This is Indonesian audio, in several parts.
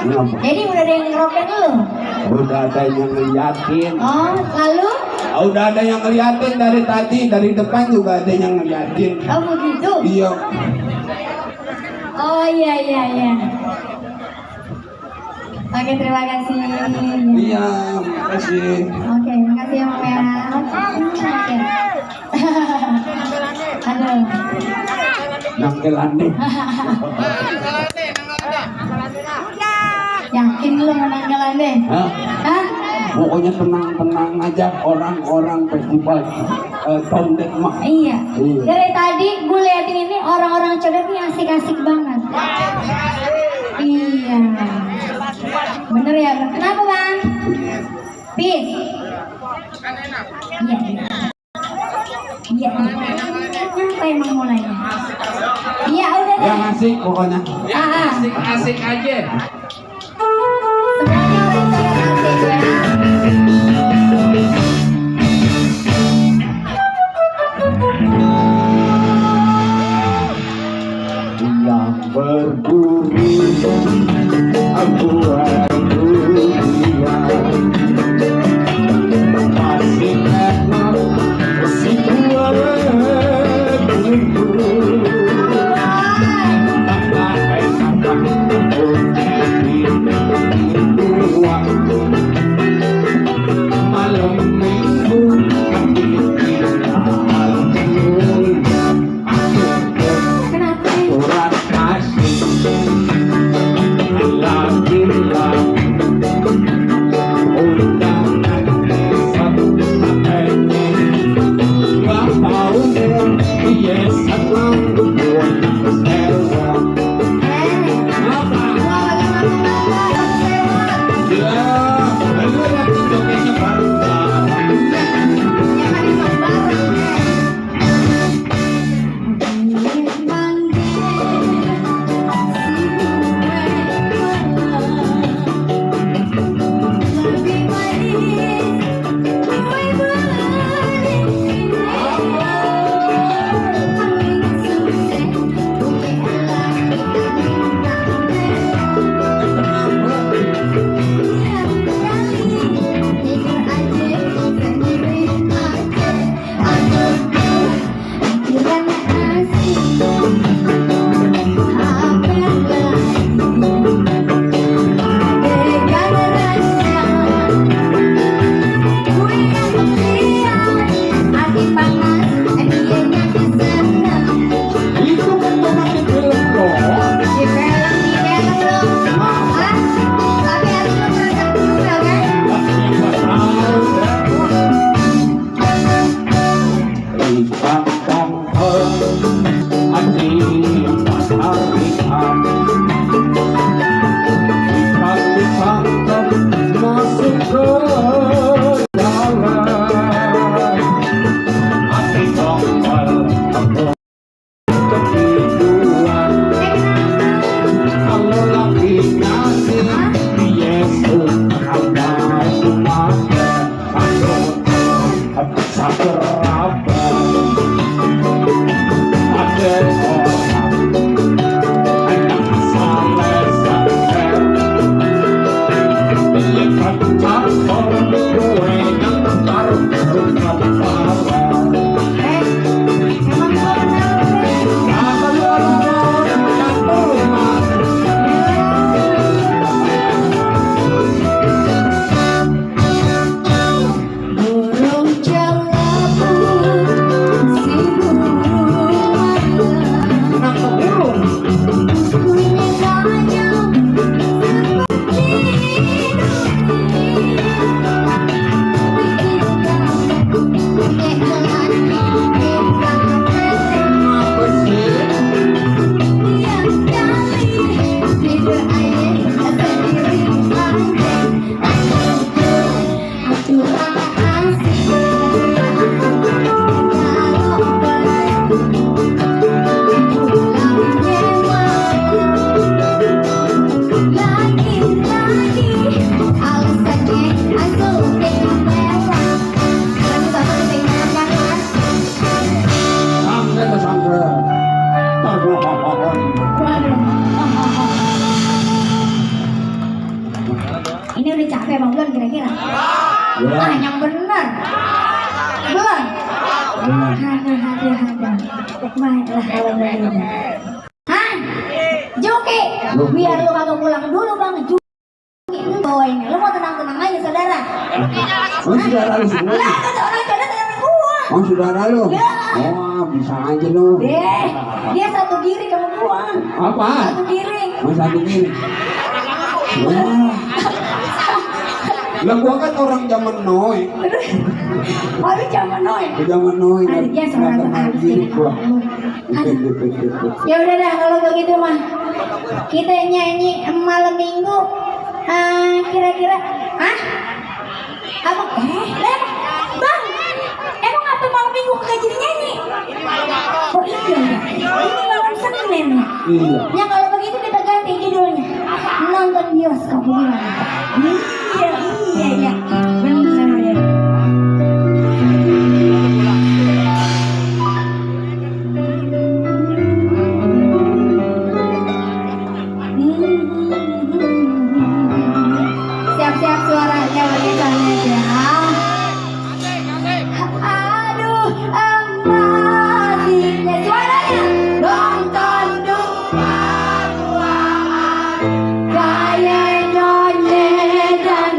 Jadi udah ada yang ngerokin lu? Udah ada yang ngeliatin. Oh, lalu? Udah ada yang ngeliatin dari tadi, dari depan juga ada yang ngeliatin. Oh begitu? Iya. Oh iya. Oke, terima kasih. Iya, makasih. Oke, makasih ya Mama ya. Oke. Aduh. Nangkelan nih. Yakin lu menanggalan deh? Hah? Pokoknya tenang-tenang aja orang-orang festival Condet mah. Iya. Dari tadi gue liatin ini orang-orang Condet ini asik-asik banget. Iya. Bener ya? Kenapa bang? Peace. Iya. Apa emang mulainya? Iya udah deh. Yang asik pokoknya. Asik aja. Semuanya udah sangat asik ya. Yang berduri abu-abu dia masih enak si tua berduri tak enak malam minggu surat kasih lagi-lagi undangan satu ini nggak tahu dia sedang buat sewa apa ya lu lagi jogetnya bareng. Ini udah capek bang belum kira-kira? Ah yang benar. Belum. Ada. Baiklah kalau begitu. Hah? Joki, biar lu kagak pulang dulu bang. Joki, lu bawain. Lu mau tenang-tenang aja saudara. Oh, saudara lu semua. Lah ada orang cadar sama gua. Oh, saudara lu. Ya. Oh, bisa aja lu. Dia satu diri sama gua. Apa? Satu diri. Mas satu ini. Lah gua kan orang zaman Noe. Baru zaman Noe. Zaman Noe. Aduh, ya seorang artis. Ya udah dah kalau begitu mah kita nyanyi malam minggu. Kira-kira, apa? Bang, emang apa malam minggu kagak jadi nyanyi? Oh iya ya, ini malam Senin. Iya. Ya kalau begitu kita ganti judulnya. Nonton bioskop gimana? Iya, benar ya. Siap-siap suaranya bagaimana aja. Aduh, emasnya suaranya nonton dua kayak nyonya dan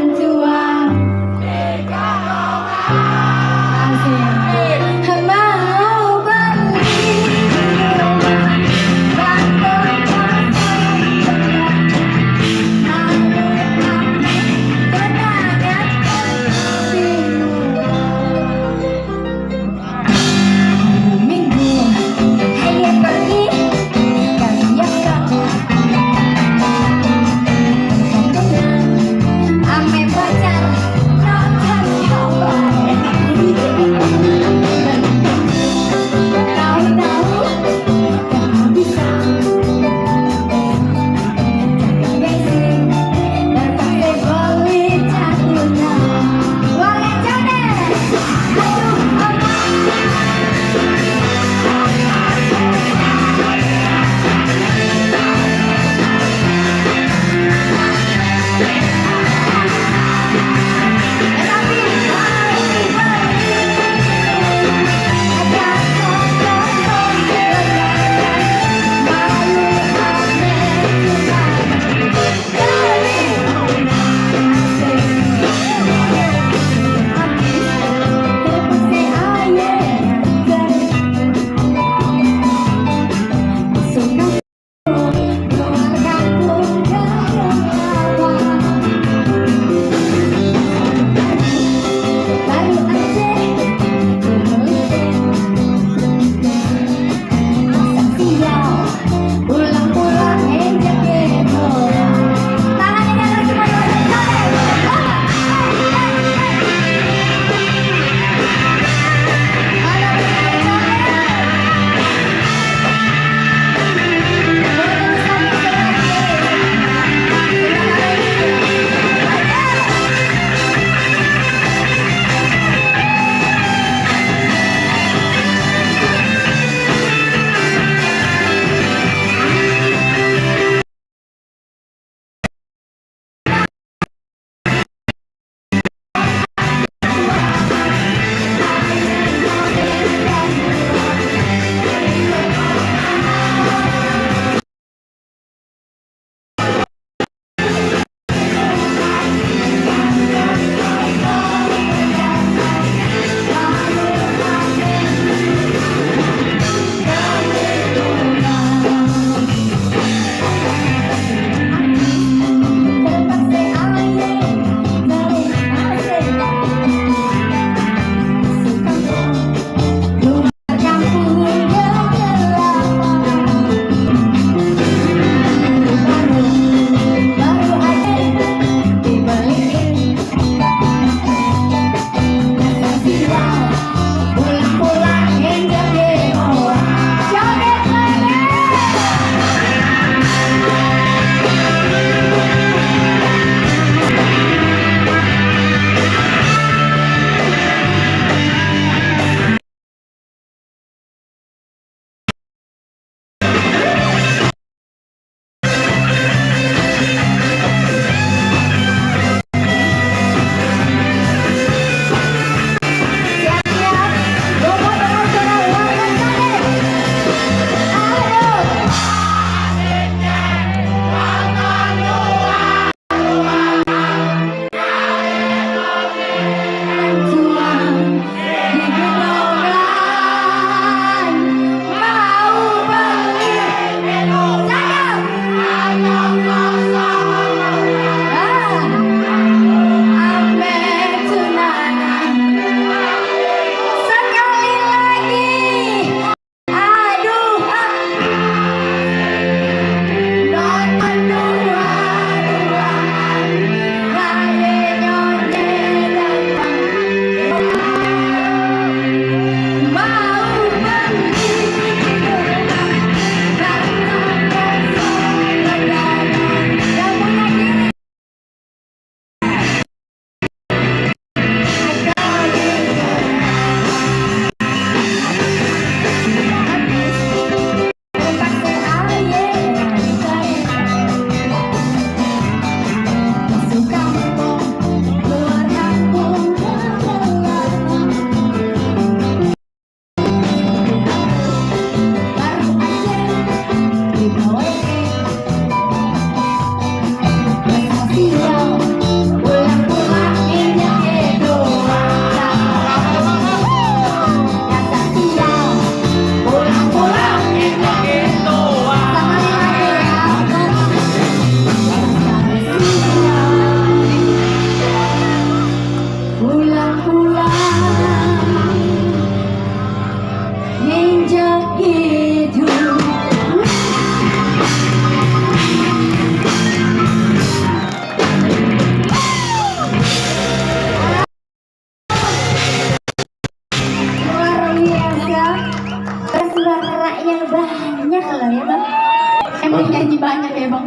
nyanyi banyak ya bang.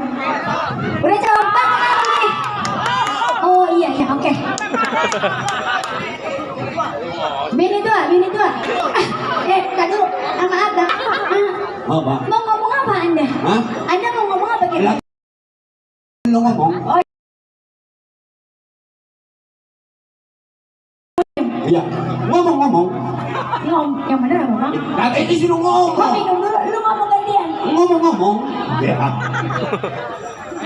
Udah jawab bang kenapa nih? Oh iya ya oke. Bini tua. Tadi dulu. Maaf bang. Apa? Mau ngomong apa anda? Hah? Anda mau ngomong apa gitu? Lu ngomong? Oh Iya. Ngomong. yang bener apa bang? Tadi disuruh Gua ngomong. minum dulu, lu ngomong gantian. Ngomong. Ya.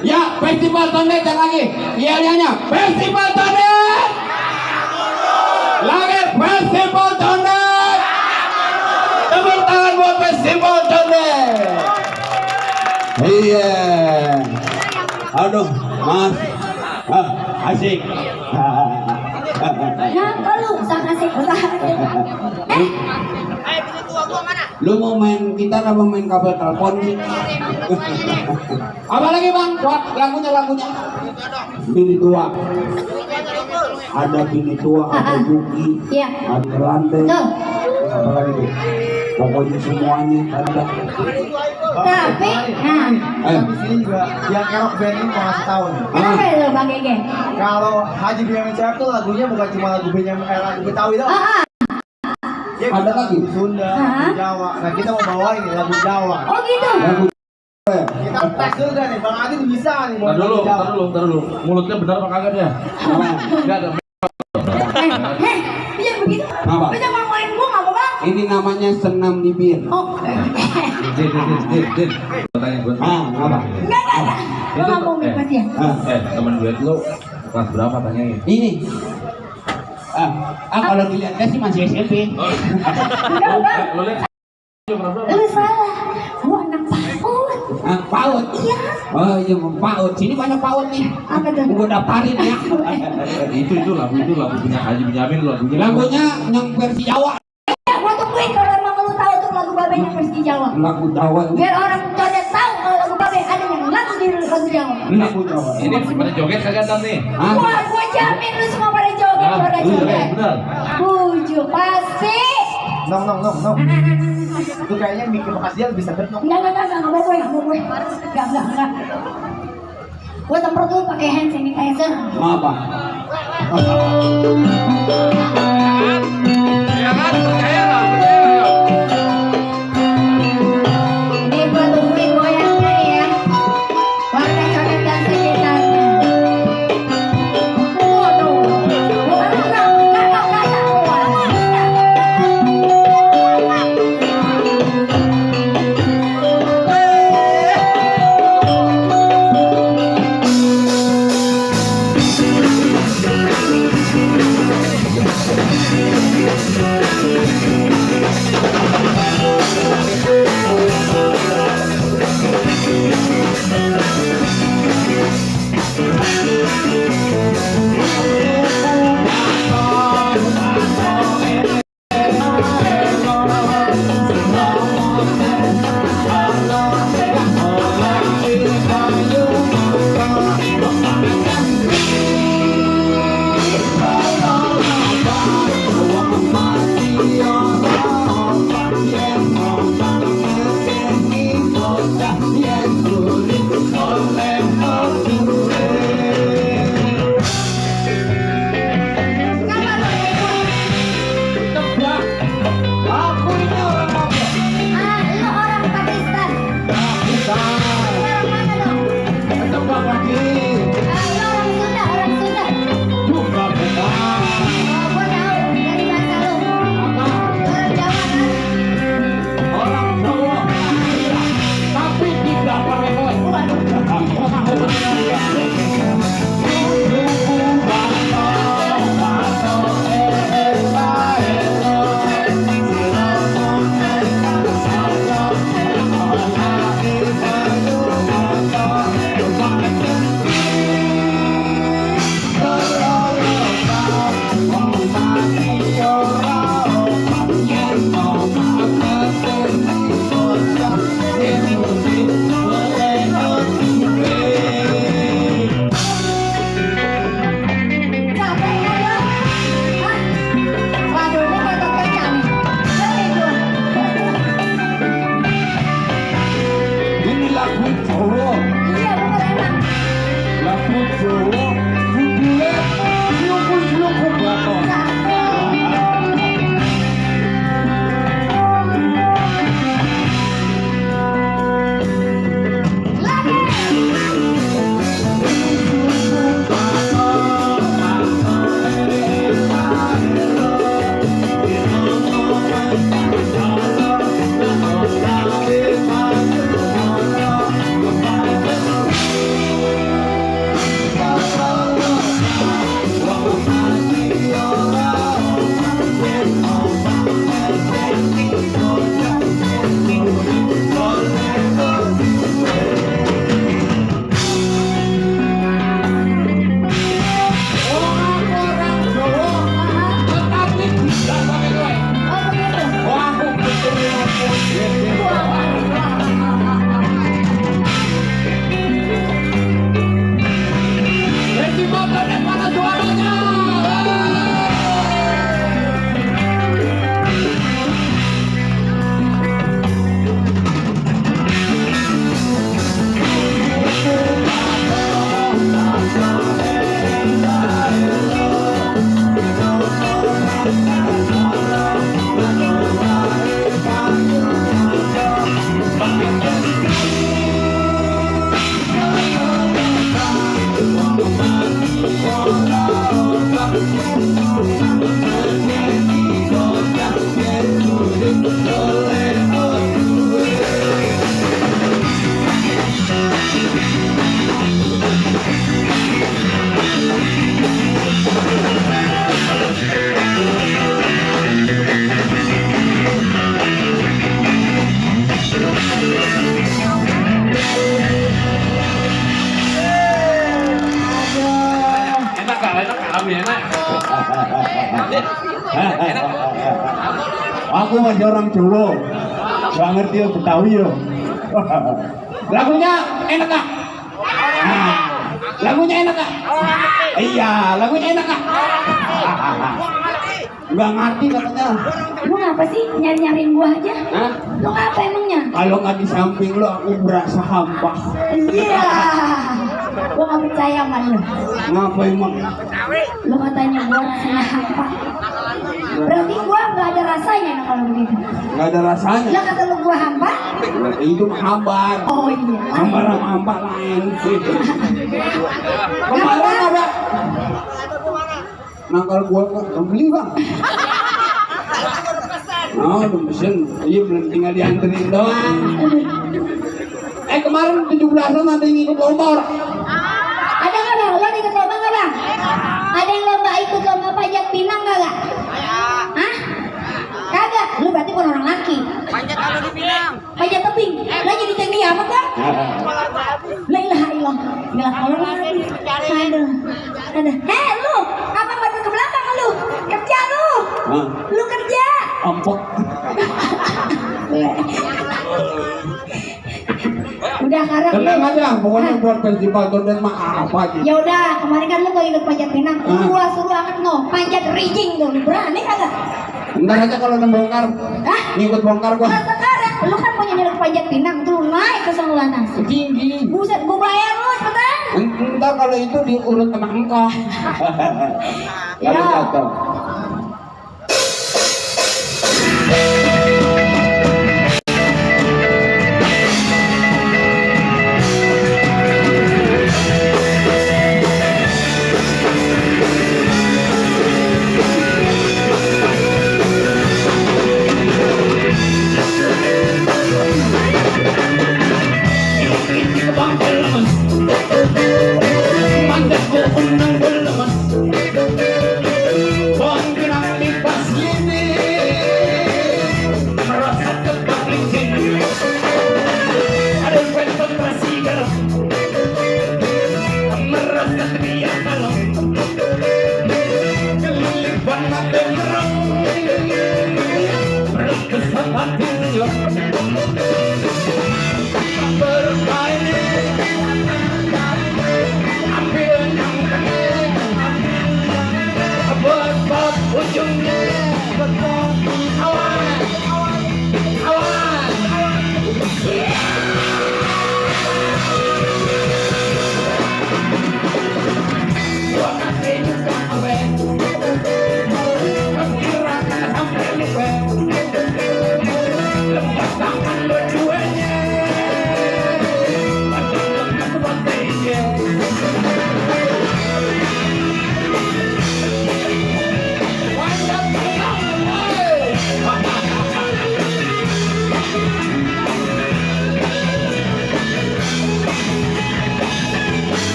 Ya, festival Tondet yang lagi. Iya, festival Tondet. Lagi festival Tondet. Tepuk tangan buat festival Tondet. Iya. Aduh, Mas. Asik. Nah, kalau usah asik. Lu mau main gitar apa main kabel telepon sih? Apa lagi bang? Buat lagunya. Bini tua. Ada bini tua, ada Yuki, Iya. ada Lantai. Tuh. Apa lagi tuh? Pokoknya semuanya ada. Tapi, nah, Di sini juga yang kerok band ini mau ngasih tahu nih. kenapa itu Bang Gege? Kalau Haji Benyamin Sueb tuh lagunya bukan cuma lagu lagu Betawi doang. Ah, Dia Ada bisa lagi? lagu Sunda, Hah? lagu Jawa. Nah kita mau bawain nih lagu Jawa. oh gitu. Lagu Kita tes dulu kan nih, Bang Adin bisa nih Ntar bawain lagu Jawa. dulu. Mulutnya benar apa kagak dia? Enggak ada. Bisa begitu? Apa? Bisa ngomongin gua nggak apa bang? Ini namanya senam bibir. Oh, Din. Tanya gue. Apa? enggak. Gua nggak mau ngikut dia. Temen duet lu kelas berapa tanyain? Ini. Kalau dilihatnya sih masih SMP. Enggak bang. Lu lihat Lu salah. Gua anak PAUD. PAUD. Iya. Oh iya PAUD. Sini banyak PAUD nih. Apa tuh? Gua daftarin ya. itu lagu punya Haji Benyamin lagunya. Lagunya yang versi Jawa. Ya, gua tungguin kalau emang lu tahu tuh lagu Babe yang versi Jawa. Lagu Jawa. Biar orang Condet tahu kalau lagu Babe ada yang lagu di lagu Jawa. Lagu Jawa. Ini pada joget kagak ntar nih? Hah? Gua jamin lu semua pada joget, pada joget. Bener. Tujuh pasti. Nong. Itu kayaknya mikir bekas dia bisa bernong. Enggak mau gue. Enggak. Gue semprot dulu pakai hand sanitizer. Apa? Ya kan, percaya lah. Ini gue tungguin goyangnya ya. Warga Condet dan sekitarnya. Waduh. Enggak. lagu Jawa. Iya bener enak. Lagu Jawa judulnya Blukuk-blukuk Baton. Aku masih orang Jawa, gak ngerti ya Betawi ya. Lagunya enak gak? Lagunya enak gak? Iya, lagunya enak gak? Gak ngerti katanya. Lu ngapa sih nyari-nyariin gua aja? Hah? Lu ngapa emangnya? Kalau nggak di samping lo aku berasa hampa. Iya. Gua gak percaya sama lu. Ngapa emang? Lu katanya gua rasanya hampa. Berarti gua gak ada rasanya nah kalau begitu. Nggak ada rasanya. Lah kata lu gua hampa? Itu hambar. Oh iya. Hambar sama hampa lain. Kemarin ada. Nangkal gua kan beli bang. Oh, udah pesen. Iya belum tinggal dianterin doang. Kemarin 17-an ada yang ikut lomba. Ada nggak bang? Lo ikut lomba nggak bang? Ada yang lomba ikut lomba panjat pinang nggak? Hah? Kagak. Lu berarti bukan orang laki. Panjat apa di Pinang? Panjat tebing. Lo jadi tinggi amat kan? La ilaha illallah. Gila kalau lagi. Aduh. Aduh. Heh lu, apa mata ke belakang lu? Kerja lu. Lu kerja. Ampok. Udah sekarang. Tenang aja, pokoknya buat festival Tondet mah apa aja. Ya udah, kemarin kan lu gak ikut panjat pinang. Gua suruh angkat no, panjat rijing tuh. Berani kagak? Ntar aja kalau bongkar. Hah? Ngikut bongkar gua. Nah sekarang, lu kan punya nyeluk panjat pinang tuh naik ke Sangulanas. Tinggi. Buset, gua bayar lu cepetan. Ntar kalau itu diurut sama engkau. Kalau Ya. jatuh.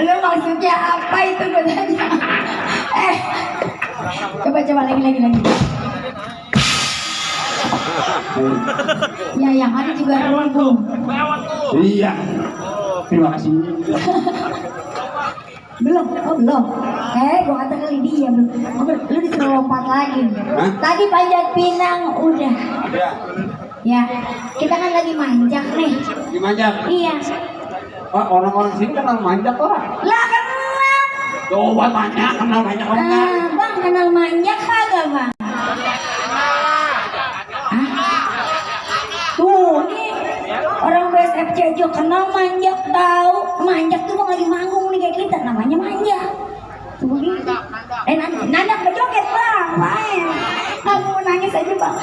Lu maksudnya apa itu gue tanya? Coba lagi. Ya yang ada juga belum. Iya. Terima kasih. Belum. Gua kata kali dia belum. Lu disuruh lompat lagi. Hah? Tadi panjat pinang udah. Ya. Ya, kita kan lagi manjak nih. Dimanjak. Iya. Oh, orang-orang sini kenal manjak orang. Lah kenal. Coba tanya kenal manjak orang. Bang kenal manjak kagak bang? Hah? Tuh nih orang BSFC aja kenal manjak tahu. Manjak tuh bang lagi manggung nih kayak kita namanya manjak. Tuh begitu. Nandak berjoget bang, main. Kamu nangis aja bang.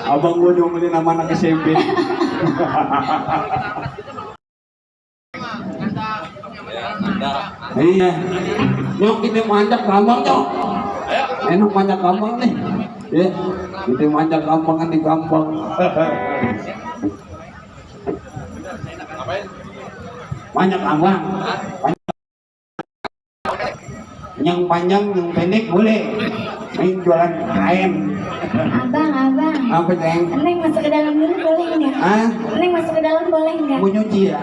Abang gue diomelin sama anak SMP. Iya. Nyok kita manjak gampang nyok. Enak manjak gampang nih. Ya, kita manjak gampang kan di gampang. Manjak gampang. Yang panjang, yang pendek boleh. Main jualan kain. Abang. Apa ceng? Neng masuk ke dalam dulu boleh nggak? Hah? Neng masuk ke dalam boleh nggak? Mau nyuci ya?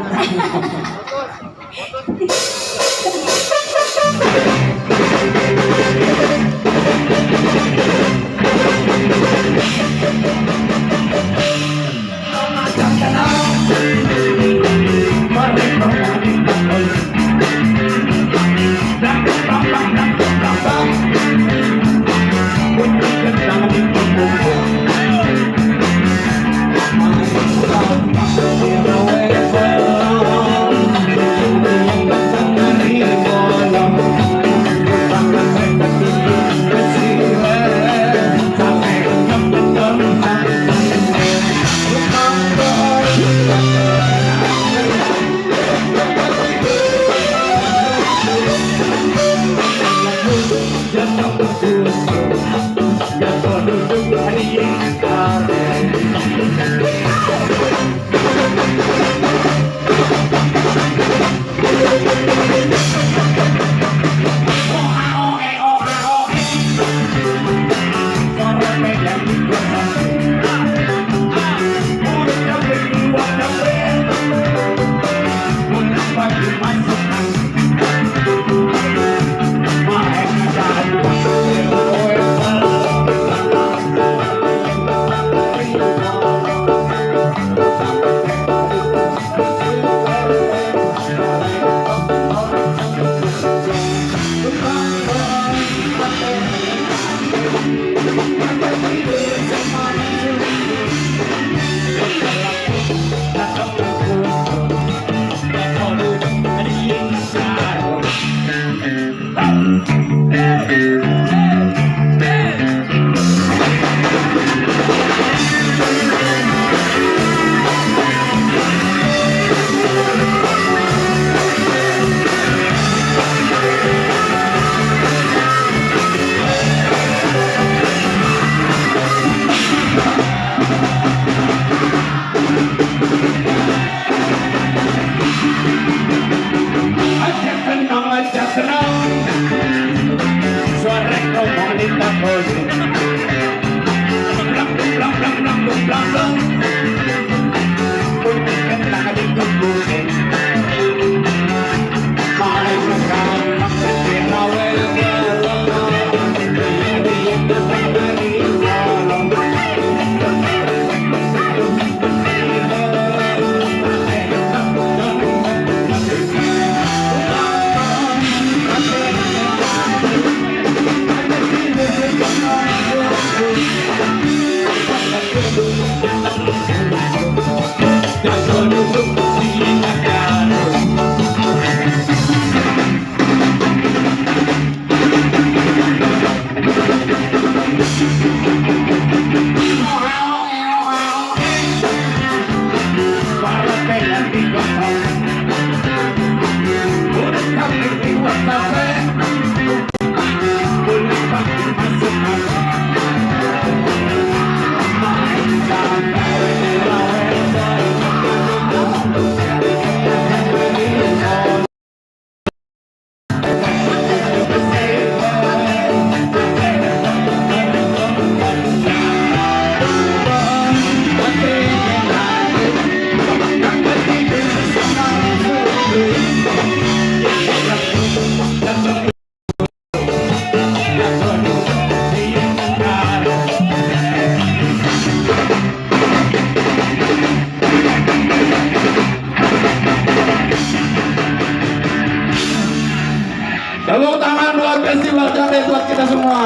Tepuk tangan buat festival cantik buat kita semua.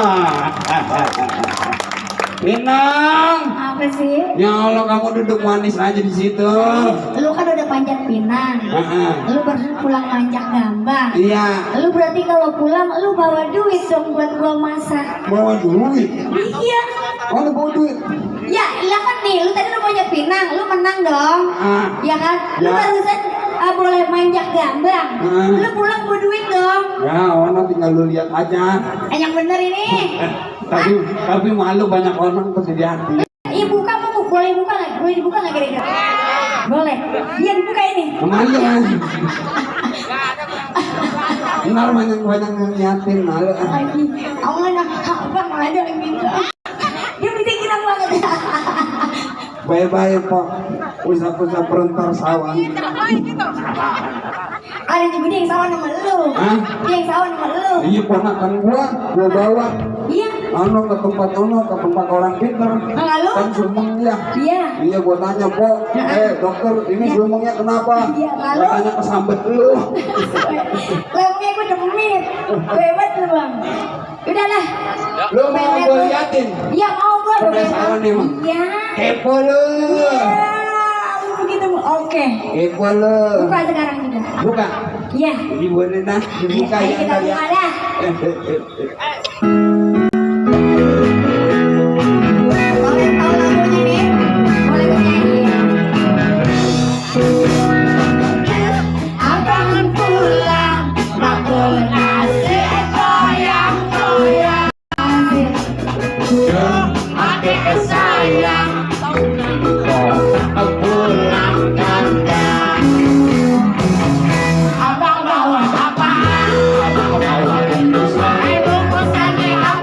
Pinang. Apa sih? Ya Allah, kamu duduk manis aja di situ. Lu kan udah panjat pinang. Lu baru pulang manjak gambang. Iya. Lu berarti kalau pulang lu bawa duit dong buat gua masak. Bawa duit. Iya. Oh, lu bawa duit. Ya, iya kan nih, lu tadi lu manjat pinang, lu menang dong. Ya kan? Lu Ya. barusan boleh manjak gambang. Lu pulang bawa duit dong. Ya, orang tinggal lu lihat aja. Yang bener ini. Tapi malu banyak orang pasti di hati. Ibu kamu boleh buka nggak? Boleh dibuka nggak kira-kira? Boleh. Iya dibuka ini. Malu kan? Benar banyak ngeliatin malu. Lagi, Allah nak abang ada yang minta. Dia minta kita banget. Bye-bye Pak. Usah-usah perentar sawan. Ada juga dia yang sawan sama lu. Hah? Dia yang sawan sama lu. Iya, ponakan gua bawa. Iya. Ke tempat orang pintar. Lalu? Kan sumengnya. Iya. Iya, gua tanya, "Pok, dokter, ini sumengnya kenapa?" Iya, lalu? Gua tanya kesambet dulu. Lemnya gue demit. Bebas lu bang. Udahlah. Lu mau gua liatin? Iya mau gue. Udah sawan nih, Bang. Iya. Kepo lu. Iya. Begitu. Oke. Kepo lu. Buka sekarang juga. Buka. Iya. Ini boleh dah dibuka Ayo ya. kita Ntar ya. buka dah. Boleh tahu lagunya nih? Boleh gue nyanyi. Abang pulang, bakul nasi goyang-goyang. Adik sayang, pulang kandang. Abang bawa apa? Abang bawa bungkusan. Bungkusannya apa?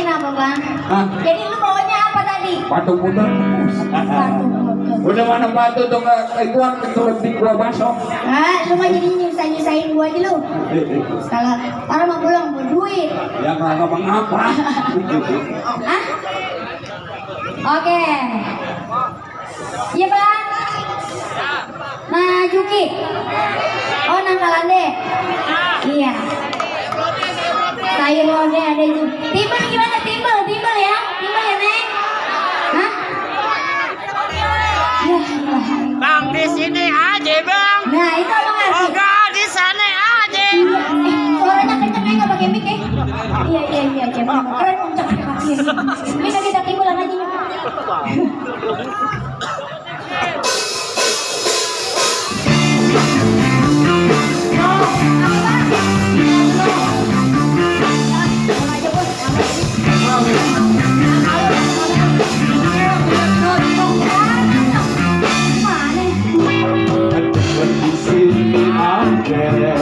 apa bang? Hah? Jadi lu bawanya apa tadi? Batu putih. Batu botol. Udah mana batu tuh ikuan keturun di gua basok. Ah, lu mah jadi nyusahin gua aja lu. Kalau orang mau pulang buat duit. Ya kagak mengapa. Hah? Oke. Iya bang. Nah Juki. Oh Nangkalande. Iya. Sayur lode ada itu. Timbel gimana timbel? Timbel ya? Timbel ya Neng? Hah? Ya Allah. Bang di sini aja bang. Nah itu abang Arti. Enggak di sana aja. Iya, suaranya kenceng ya nggak pakai mic ya? Iya, bener. Keren kenceng. Iya. Ini kita timbulan aja nih. Di sini aja.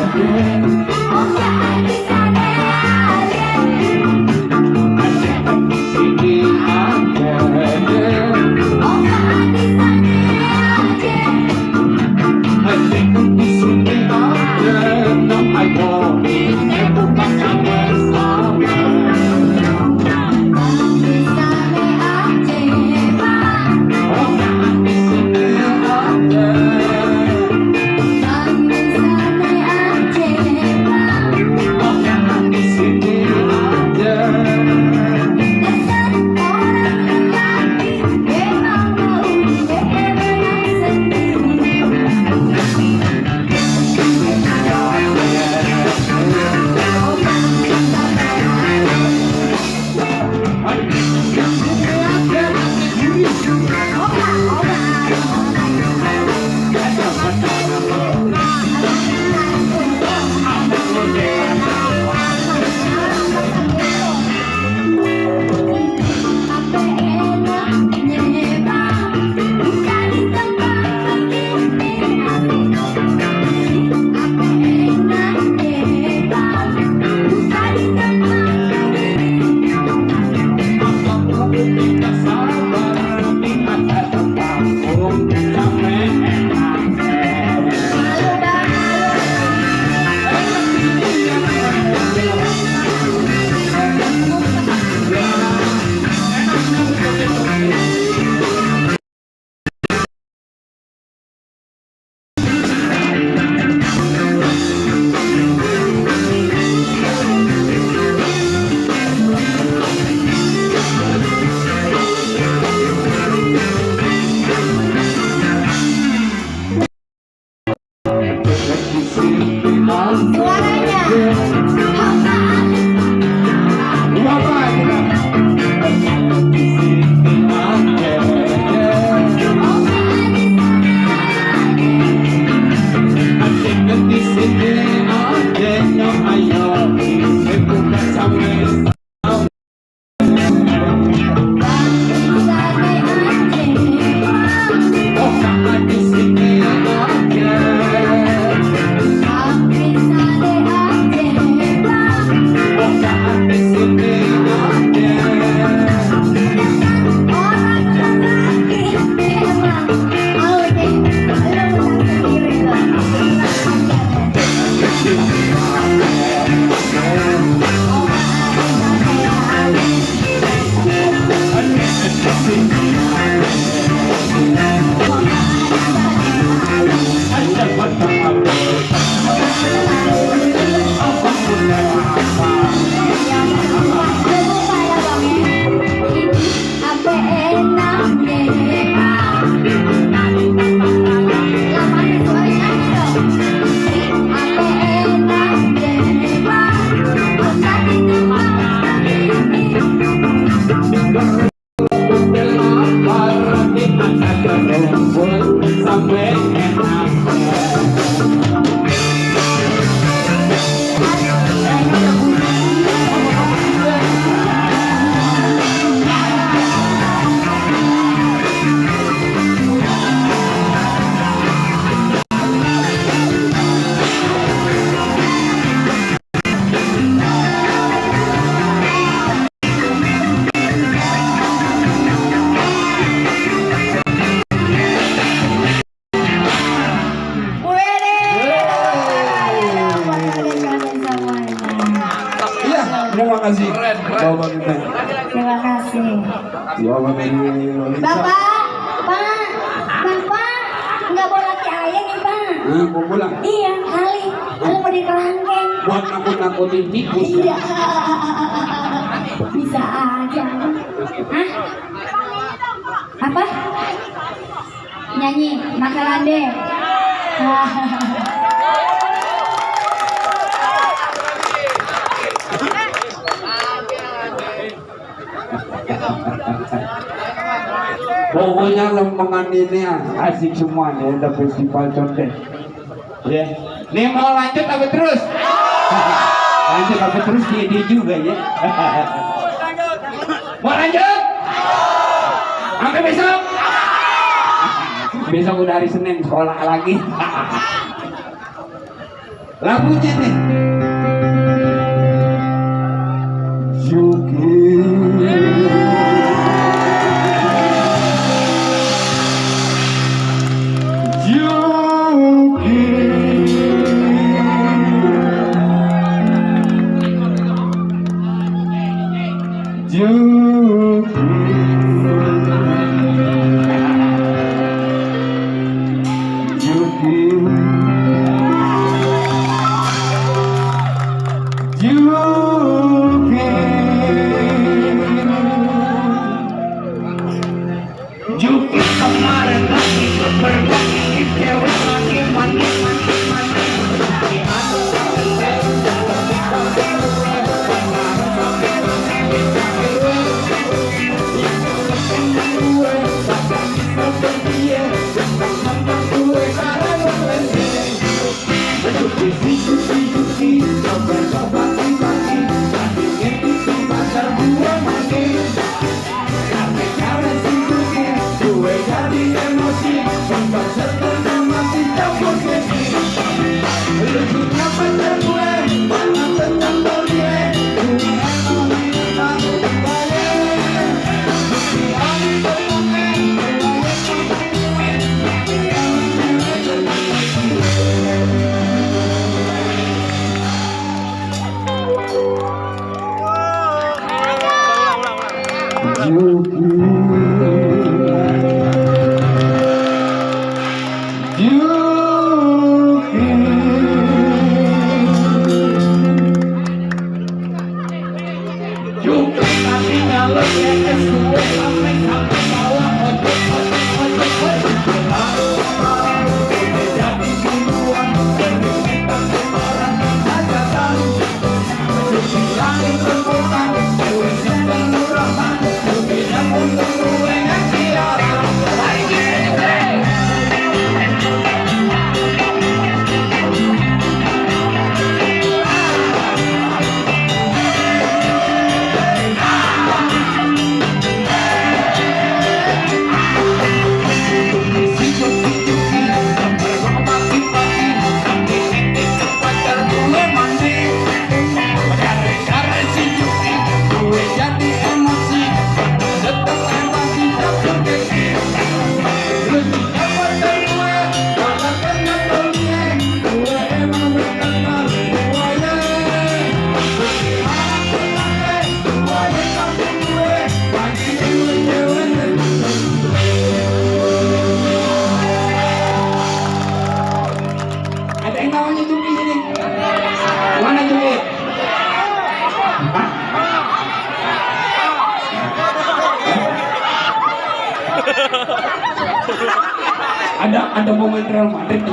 kasih. Ya Lolita. Bapak, nggak boleh laki ayah nih Pak. Mau pulang? Iya, kali mau di kerangkeng. Buat nakut-nakutin tikus. Iya, bisa aja. Hah? Apa? Nyanyi Makalande. Pokoknya lempengan ini asik semua nih, ada festival condet. Ya, nih mau lanjut apa terus? Lanjut apa terus dia juga ya. Mau lanjut? Sampai besok? Besok udah hari Senin sekolah lagi. Lagunya nih. Ada momen Real Madrid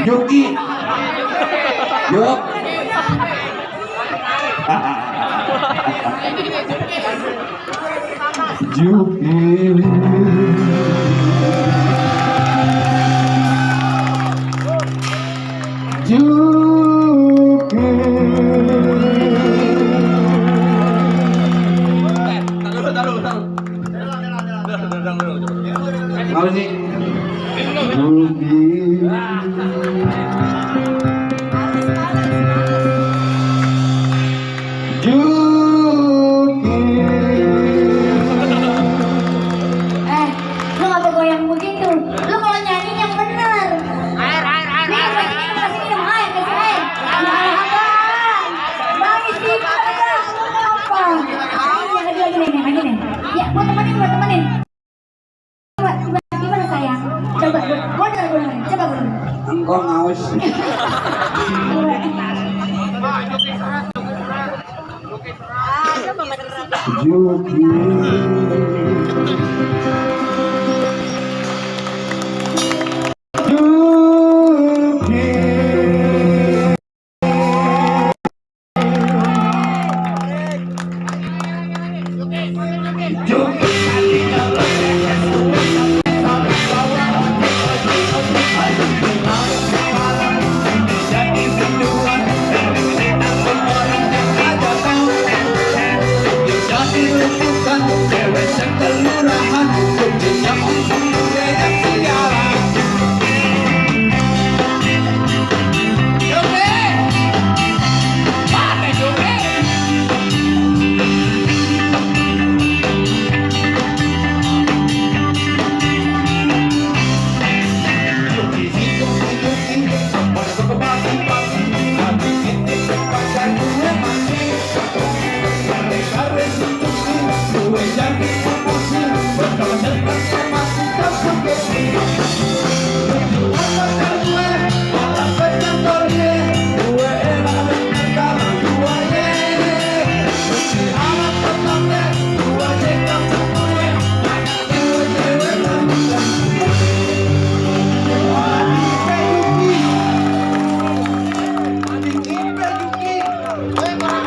Juki. Yuk. Juki. Juki. Apa sih? Juki. Lu ngapa goyang begitu? Lu kalau nyanyi yang bener. Air. Nih, kasih minum air, kasih air. Ya abang, bagi sipur ya, apa? Lagi nih. Ya, gua temenin. Coba, gimana sayang? Coba, gua dengerin. Coba gua dengerin. Engkau ngaus. Juki.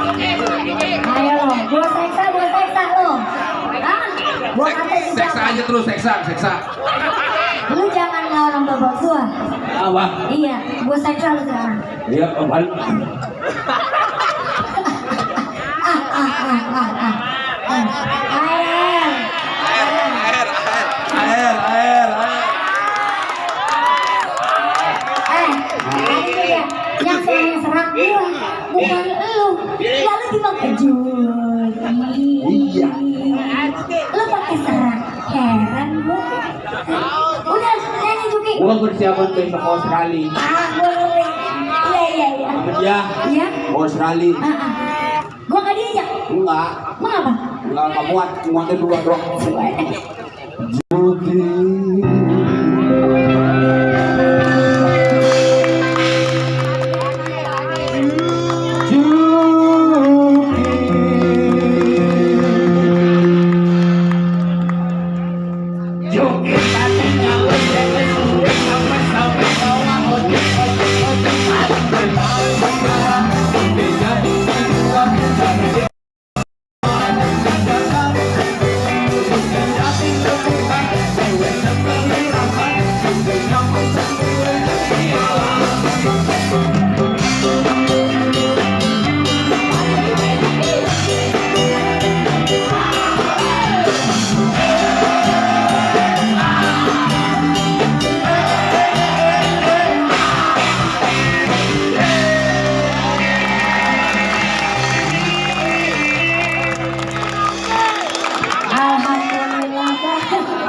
Ayo lo, gua seksa lo. Gua kata Seksa aja terus, seksa. lu jangan ngelawan babak gua. Apa? Iya, gua seksa lu sekarang. Iya, balik. Air. Tadi dia yang serang gua, bukan lu. Lalu dipakai Iya. Lu pakai serang, heran gua. Udah, nyanyi Juki. Gua persiapan besok ke Australia. Boleh. Iya. Ya, Iya. Australia. Gua nggak diajak. Enggak. Mengapa? Enggak muatnya dua doang. Juki.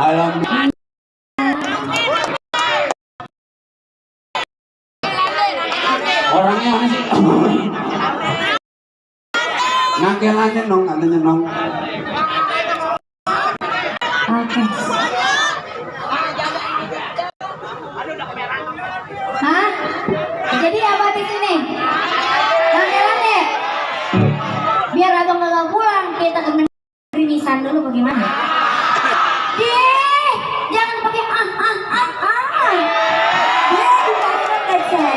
Alhamdulillah. Orangnya mana sih? Nangkelannya nong, katanya nong. Oke. Hah? Jadi apa di sini? Nangkelan deh. Biar abang nggak pulang, kita ke Rinisan dulu bagaimana? Jangan pakai Dia di mana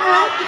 Aja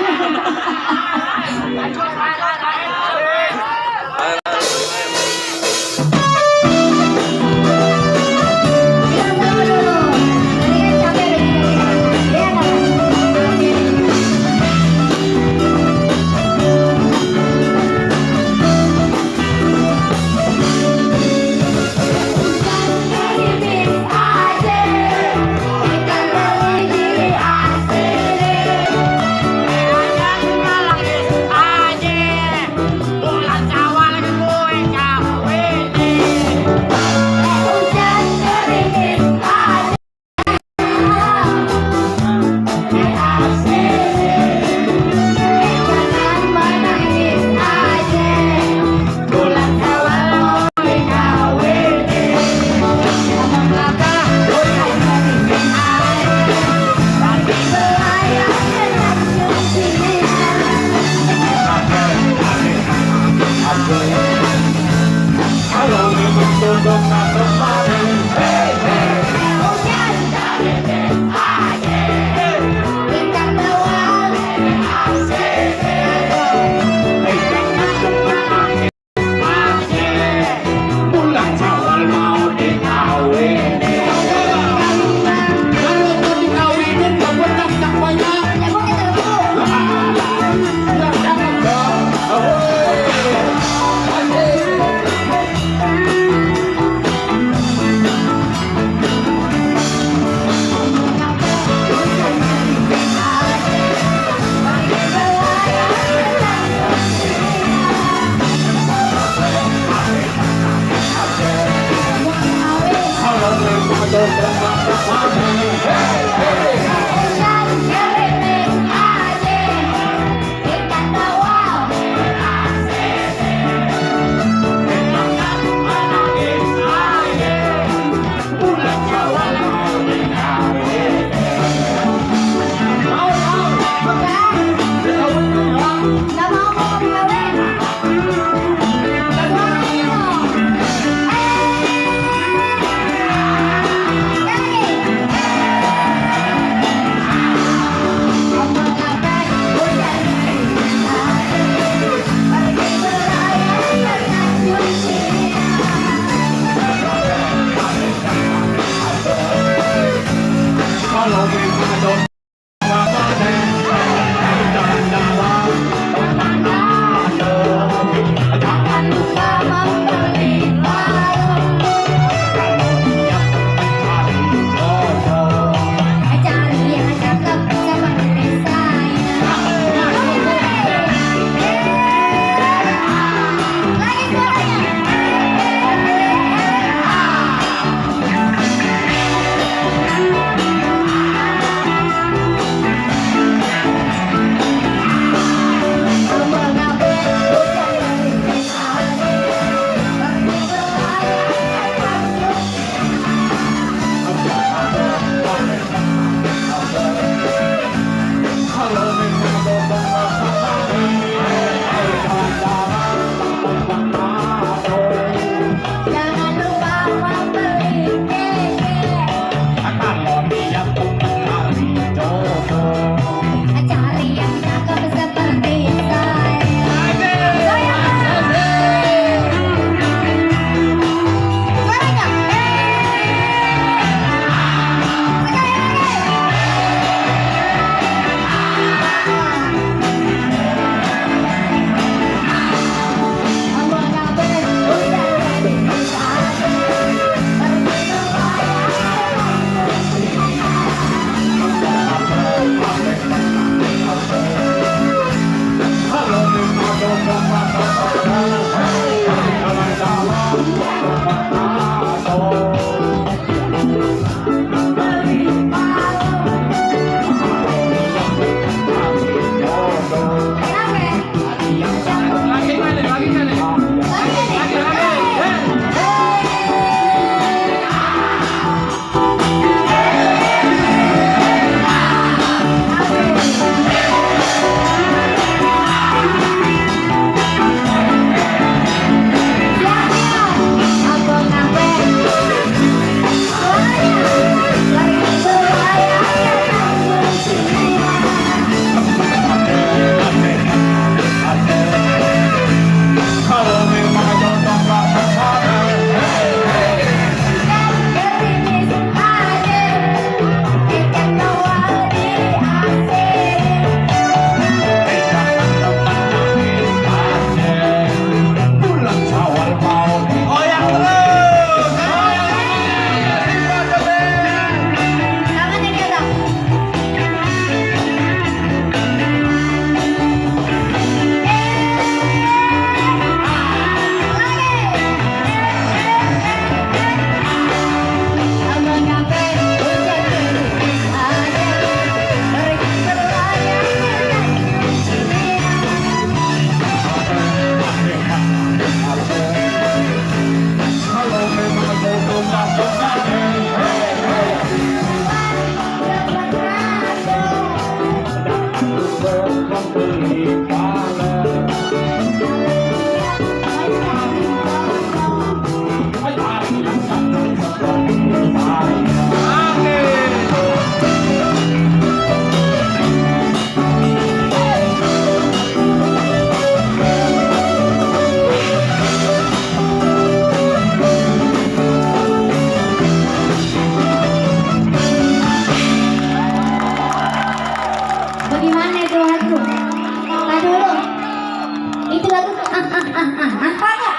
Apa enggak?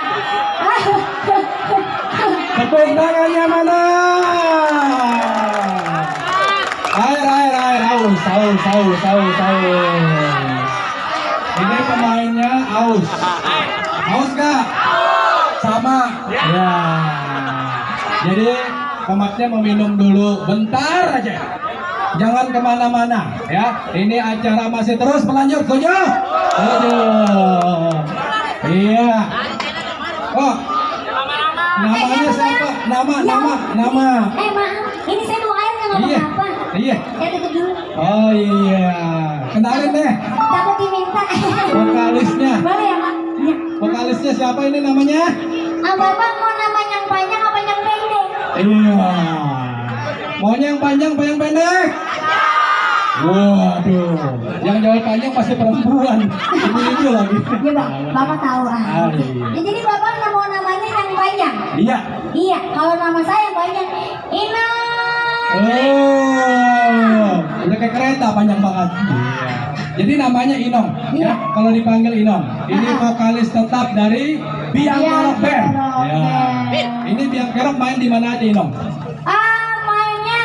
Tepuk tangannya mana? Air, aus. Ini pemainnya aus. Aus gak? Sama. Ya. Jadi pematnya mau minum dulu, bentar aja. Jangan kemana-mana, ya. Ini acara masih terus berlanjut, setuju? Setuju. Iya. Oh, namanya siapa? Nama. Maaf, ini saya mau air nggak Iya. apa-apa. Iya. Saya tutup dulu. Oh iya. Kenalin deh, Takut diminta. vokalisnya. Boleh ya, Pak? Iya. Vokalisnya siapa ini namanya? Bapak mau nama yang panjang apa yang pendek? Iya. Maunya yang panjang apa yang pendek? Waduh, yang jauh panjang pasti perempuan. Itu lagi. Iya, Pak. Bapak tahu Ah, iya. Ya, jadi Bapak nggak mau namanya yang panjang? Iya. Iya, kalau nama saya yang panjang, Ina. Oh, udah kayak kereta panjang banget. Iya. Jadi namanya Inong, Iya. ya. Kalau dipanggil Inong, ini vokalis tetap dari Biang Kerok Band. Ya. Ini Biang Kerok main di mana aja Inong? Mainnya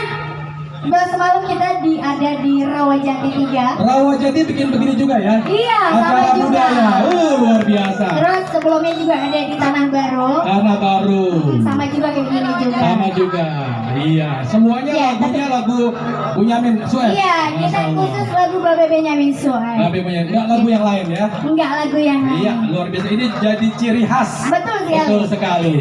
semalam kita ada di Rawajati 3. Rawajati bikin begini juga ya? Iya, Acara sama juga. budaya, luar biasa. Terus sebelumnya juga ada di Tanah Baru. Tanah Baru. Sama juga kayak gini juga. Sama juga, iya. Semuanya Iya, lagunya lagu Bunyamin Sueb. Iya, kita khusus lagu Babe Benyamin Sueb. Tapi punya enggak lagu yang lain ya? Enggak lagu yang lain. Iya, luar biasa. Ini jadi ciri khas. Betul sekali. Betul sekali.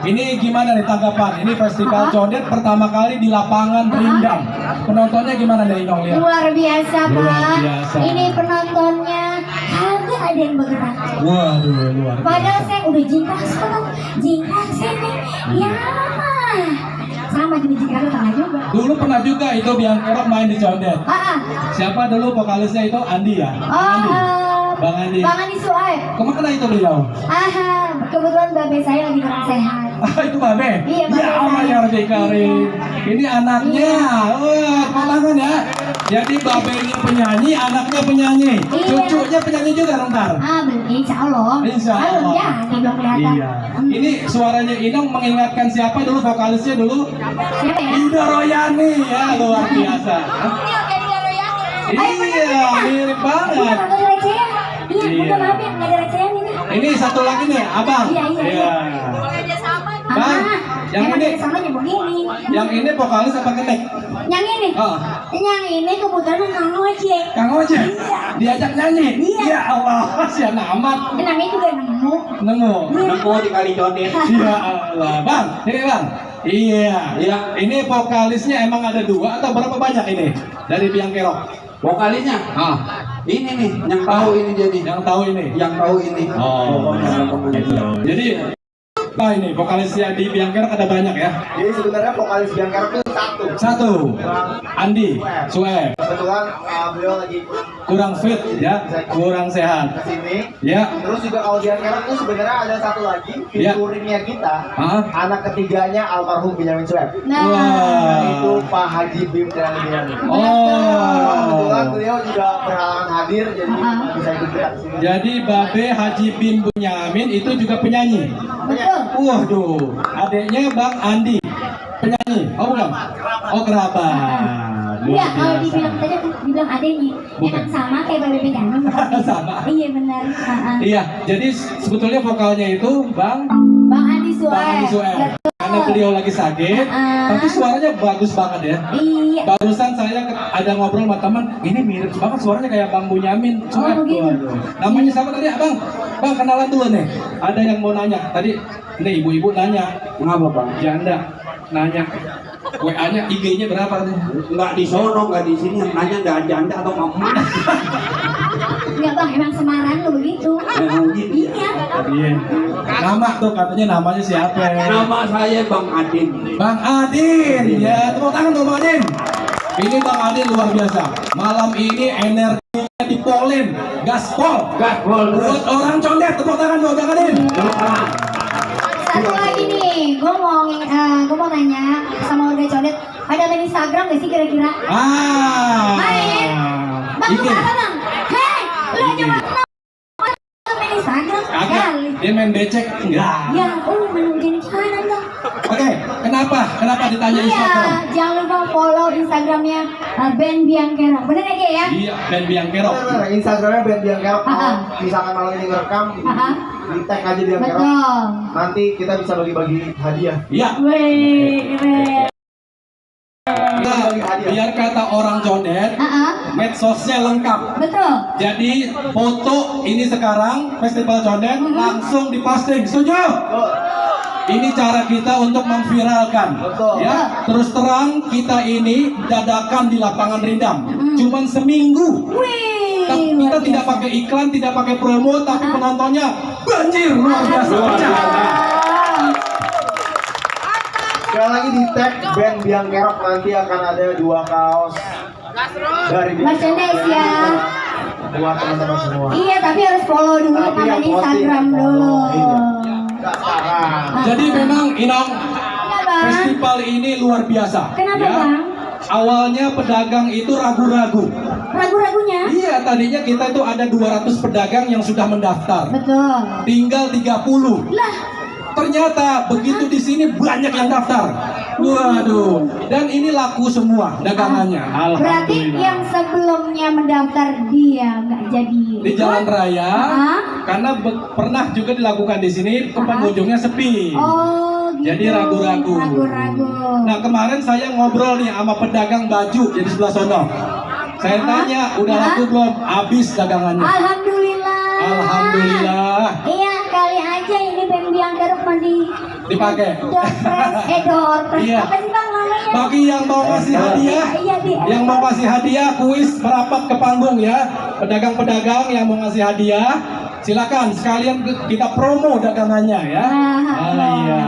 Ini gimana nih tanggapan? Ini festival condet pertama kali di lapangan Rindang. Penontonnya gimana nih Inong lihat? Luar biasa, Luar Pak. biasa. Ini penontonnya kagak ada yang bergerak. Waduh, luar Padahal biasa. saya udah jingkrak sini. Ya. Sama juga jingkrak tengah juga. Dulu pernah juga itu Biang Kerok main di condet. Siapa dulu vokalisnya itu? Andi ya? Bang Andi. Bang Andi Sueb. Kemana itu beliau? Kebetulan babe saya lagi kurang sehat. Itu Babe? Iya, Babe Ya Allah saya. ya Rabbi Karim. Ini anaknya. Wah, tangan ya. Jadi babenya penyanyi, anaknya penyanyi. Iya. Cucunya penyanyi juga ntar. Insya Allah. Insya Allah. Ya, belum kelihatan. Iya. Ini suaranya Inong mengingatkan siapa dulu vokalisnya dulu? Siapa ya? Ida Royani ya, luar biasa. Iya, mirip Iya, banget. nggak ada recehan. Iya, Iya. udah maaf ya, nggak ada recehan ini. Ini satu lagi nih, Abang. Iya. Bang, yang emang ini, dari samanya begini. yang ini vokalis apa ketek? Yang ini. Oh. Yang ini kebetulan Kang Ojek. Kang Ojek? Iya. Diajak nyanyi? Iya. Ya Allah, sian amat. Namanya juga nemu. Nemu. Nemu di kali condet. Ya Allah, Bang, ini Bang. Iya. Iya. Ini vokalisnya emang ada dua atau berapa banyak ini dari Biang Kerok? Vokalisnya? Ah, Ini nih, yang tahu ini jadi. yang tahu ini. Yang tahu ini. Oh. Pokoknya. Jadi, ini vokalisnya di Biang Kerok ada banyak ya? Jadi sebenarnya vokalis Biang Kerok itu satu. Satu, Andi Sueb. Kebetulan beliau lagi Kurang fit ya, kurang sehat. kesini. Ya. Terus juga kalau Biang Kerok itu sebenarnya ada satu lagi Ya. figurinnya kita. Hah? Anak ketiganya almarhum Benyamin Sueb. Nah, Wah. Itu Pak Haji Bim dan Benyamin. Kebetulan Oh. beliau juga berhalangan hadir, jadi bisa ikut kita di sini. Jadi Babe Haji bin Bunyamin itu juga penyanyi. betul. Waduh, adiknya Bang Andi penyanyi. Oh bukan? Oh kerabat. Luar Iya, kalau biasa. dibilang tadi dibilang adanya, emang sama kayak Babe Benyamin. Sama. Iya benar. Iya, jadi sebetulnya vokalnya itu Bang Bang Andi Sueb. Bang Andi Sueb. Betul. Karena beliau lagi sakit, tapi suaranya bagus banget ya. Iya. Barusan saya ada ngobrol sama teman, ini mirip banget suaranya kayak Bang Bunyamin. Sueb. begitu. Waduh. Namanya siapa tadi, Bang? Bang kenalan dulu nih. Ada yang mau nanya. Tadi nih ibu-ibu nanya, Ngapa Bang? janda nanya. WA-nya, IG-nya berapa nih? Nggak di sono, nggak di sini. Yang nanya nggak janda atau mama. Enggak Bang, emang Semarang lo begitu. Memang gitu ya. Iya. Iya. Nama tuh katanya namanya siapa? Nama saya Bang Adin. Bang Adin. Ya, tepuk tangan tuh Bang Adin. Ini Bang Adin luar biasa. Malam ini energinya dipolin, gaspol. Gaspol terus. Buat orang condet, tepuk tangan buat Bang Adin. Satu lagi nih, gue mau nanya sama warga Codet, ada main Instagram gak sih kira-kira? Main? Bang, lu Bikin. apa bang? Hei, lu aja bang, main Instagram Kagak. kali. Dia main becek enggak? Ya, belum jadi sana dong. Oke, kenapa ditanya Iya, Instagram? jangan lupa follow Instagramnya Ben Biangkera. Bener ya, Ge, ya? Iya, Ben Biangkero. Bener, Instagramnya Ben Biangkero. Misalkan malam ini ngerekam, di tag aja Biangkero. Betul. Nanti kita bisa bagi-bagi hadiah. Iya. Wih, keren. Nah, biar kata orang condet, medsosnya lengkap. Betul. Jadi foto ini sekarang Festival Condet langsung diposting. Setuju? Ini cara kita untuk memviralkan. Betul. Ya, terus terang kita ini dadakan di lapangan Rindam. Cuman seminggu. Wih. Kita tidak pakai iklan, tidak pakai promo, tapi penontonnya banjir luar biasa. Sekali lagi di tag Ben Biangkero, nanti akan ada 2 kaos dari Merchandise ya. buat teman-teman semua. Iya, tapi harus follow dulu Tapi sama yang Instagram posting, dulu. iya. Nggak sekarang. Jadi memang Inong, Iya, Bang. festival ini luar biasa. Kenapa, ya. Bang? Awalnya pedagang itu ragu-ragu. Ragu-ragunya? Iya, tadinya kita itu ada 200 pedagang yang sudah mendaftar. Betul. Tinggal 30. Lah, Ternyata begitu di sini banyak yang daftar. Waduh, dan ini laku semua dagangannya. berarti yang sebelumnya mendaftar dia nggak jadi Di jalan raya, Ah. karena pernah juga dilakukan di sini, pengunjungnya sepi. Oh, gitu. Jadi ragu-ragu. Ragu-ragu. Nah, kemarin saya ngobrol nih sama pedagang baju jadi sebelah sono. Saya tanya, udah laku belum? Habis dagangannya. Alhamdulillah. Alhamdulillah. Iya, kali aja ini Ben Biangkero Dipakai. Doorpress. Iya. Apa sih, Bang, namanya? Bagi yang mau kasih hadiah, Iya, Di. yang mau kasih hadiah, kuis merapat ke panggung ya. Pedagang-pedagang yang mau ngasih hadiah, silakan sekalian kita promo dagangannya ya. Iya.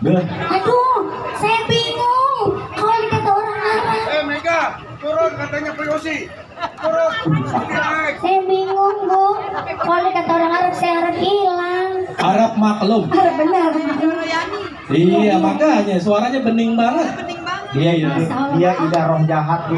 Aduh, saya bingung. Kalau dikata orang Arab. Mega, turun katanya Pelosi. Turun. Saya bingung, Bu. Kalau dikata orang Arab, saya harap hilang. Arab maklum. Arab benar. Iya, makanya suaranya bening banget. Dia tidak roh jahat, Bu.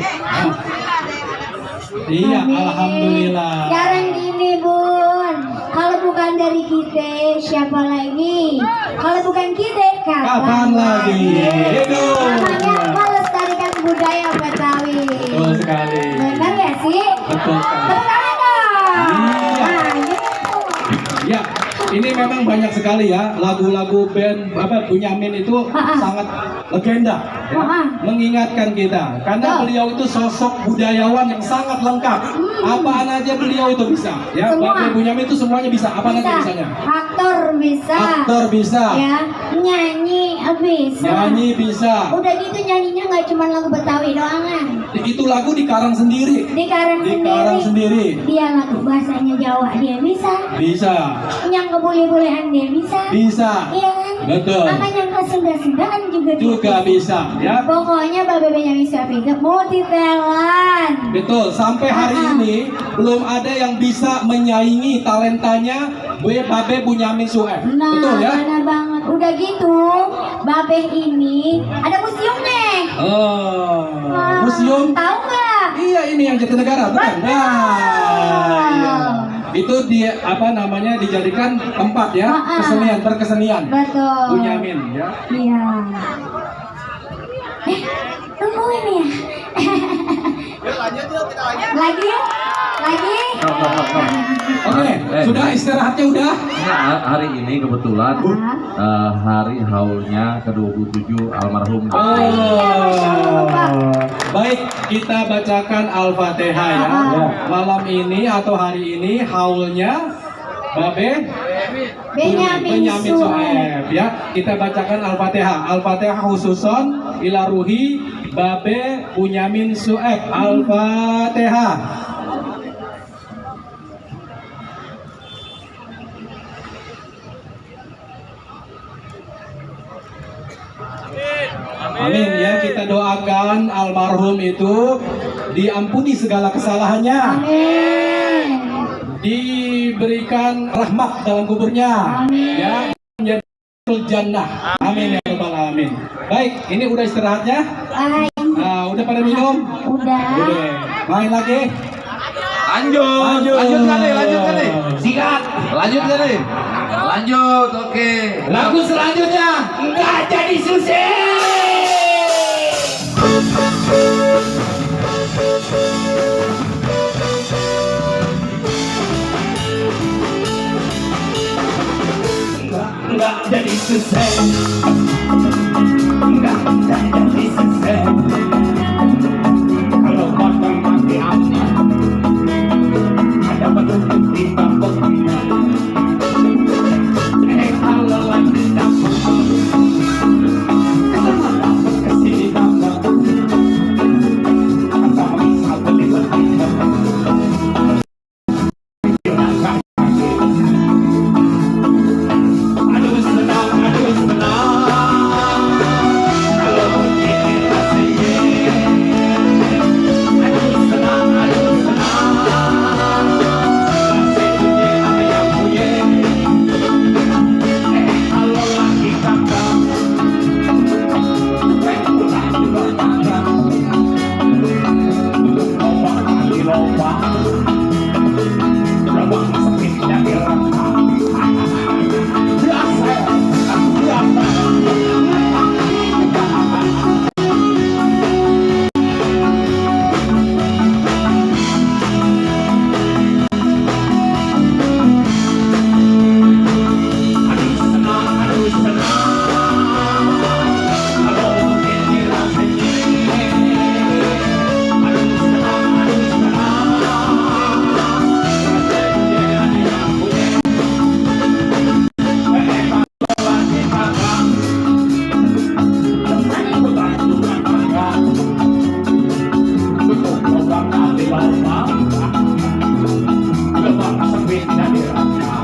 Iya, Amin. alhamdulillah. Sekarang gini, Bun. Kalau bukan dari kita, siapa lagi? Kalau bukan kita, Kapan lagi? Hidup. Namanya melestarikan budaya Betawi. Betul sekali. Benar ya sih? Betul sekali. Tepuk tangan dong. Iya. Nah, gitu. Ya, ini memang banyak sekali ya lagu-lagu band Bunyamin itu sangat legenda, ya, mengingatkan kita karena Betul. beliau itu sosok budayawan yang sangat lengkap. Apaan aja beliau itu bisa, ya. Semua. Bapak Bunyamin itu semuanya bisa. Apa aja Bisa. bisanya? Aktor bisa. Aktor bisa, Ya, nyanyi bisa. nyanyi bisa. Udah gitu nyanyinya nggak cuma lagu Betawi doangan. Itu lagu dikarang sendiri. Dikarang Dikarang sendiri. Dia lagu bahasanya Jawa dia bisa. Bisa. Yang kebule-bulean dia bisa. Bisa. Iya kan? Betul. Apa yang ke Sunda-Sundaan juga dia Juga bisa, ya. Pokoknya Babe Benyamin Sueb itu multi talent. Betul, sampai hari ini belum ada yang bisa menyaingi talentanya Babe Bunyamin Sueb. Nah, Betul ya? benar banget. Udah gitu, Babe ini ada museum nih. Oh, Wah, museum. Tahu nggak? Iya, ini yang Jatinegara, bukan? Betul. Nah, iya. Itu dijadikan tempat ya, berkesenian. Betul. Bunyamin ya. Iya. Tungguin ya. Lanjut yuk, kita lanjut. Lagi yuk? Lagi? Oke, sudah istirahatnya udah? Hari ini kebetulan hari haulnya ke-27 almarhum. Oh iya, Masya Allah, Pak. Baik, kita bacakan Al-Fatihah ya. Malam ini atau hari ini haulnya Babe Benyamin Sueb ya. Kita bacakan Al-Fatihah. Al-Fatihah khususon ila ruhi Babe Bunyamin Sueb. Al-Fatihah. Amin ya, kita doakan almarhum itu diampuni segala kesalahannya. Amin. Diberikan rahmat dalam kuburnya. Amin. Ya, menjadi jannah. Amin ya rabbal alamin. Baik, ini udah istirahatnya? Baik. Nah, udah pada minum? Udah. Udah. Main lagi? Lanjutkan nih. Sikat. Lanjutkan nih. Lanjut, oke. Lagu selanjutnya nggak jadi susah. Nggak jadi susah. Nggak jadi susah. Kalau potong mati apa? Ada petunjuk di bangkok. Kalau lagi dapat kesana dapat kesini dapat. Kata bisa beli aduh senang. Kalau begini rasanya. Aduh senang. Rasanya ada yang punya. Kalau lagi kakak pulang juga kakak. Untuk lomba kali lomba. Lomba sakit jadi rata. Biasa. Aduh senang. Kalau begini rasanya. Aduh senang. Rasanya ada yang punya. Kalau lagi kakak. Pulang juga kakak. Untuk lomba kali lomba. Lomba sakit jadi rata.